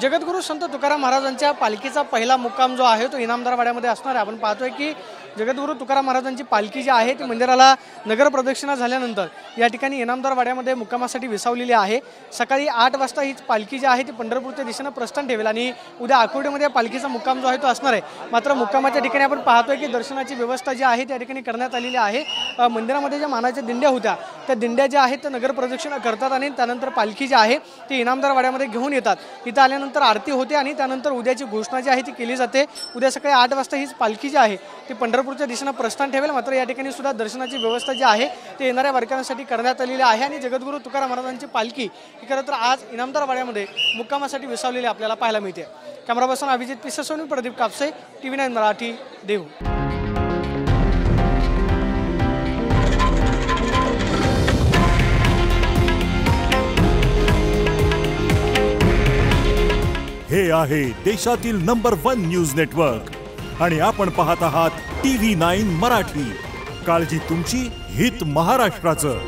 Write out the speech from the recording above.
जगद्गुरू संत तुकाराम महाराजांच्या पालखीचा पहिला मुक्काम जो आहे तो इनामदार वाड्यामध्ये असणार आहे। आपण पाहतोय की जगद्गुरू तुकाराम महाराजांची पालखी जी आहे ती मंदिराला नगर प्रदक्षिणा झाल्यानंतर या ठिकाणी इनामदार वाड्यामध्ये मुक्कामासाठी विसावलेली आहे। सकाळी 8 वाजता ही पालखी जी आहे ती पंढरपूरच्या दिशेने प्रस्थान ठेवेल आणि उद्या आकुर्डीमध्ये पालखीचा मुक्काम जो आहे तो असणार आहे। मात्र मुक्कामाच्या ठिकाणी आपण पाहतोय की दर्शनाची व्यवस्था जी आहे त्या ठिकाणी करण्यात आलेली आहे। मंदिरामध्ये ज्या मानाच्या दिंड्या होत्या त्या दिंड्या ज्या आहेत त्या नगर प्रदक्षिणा करतात आणि त्यानंतर पालखी जी आहे ती इनामदार वाड्यामध्ये घेऊन येतात। इथं आल्यानंतर आरती होते आणि त्यानंतर उद्याची घोषणा जी आहे ती केली जाते। उद्या सकाळी 8 वाजता ही पालखी जी आहे ती पंढरपूरच्या दिशेने प्रस्थान ठेवेल। मात्र या ठिकाणी सुद्धा दर्शनाची व्यवस्था जी आहे ते येणाऱ्या वारकऱ्यांसाठी करण्यात आलेली आहे आणि जगद्गुरू तुकाराम महाराजांची पालखी ही खरं तर आज इनामदार वाड्यामध्ये मुक्कामासाठी विसावलेली आपल्याला पाहायला मिळते। कॅमेरा पर्सन अभिजित पिसेसोनी, प्रदीप कापसे, TV9 मराठी, देहू। हे आहे देशातील नंबर 1 न्यूज नेटवर्क आणि आपण पाहत आहात TV9 मराठी। काळजी तुमची, हित महाराष्ट्राचं।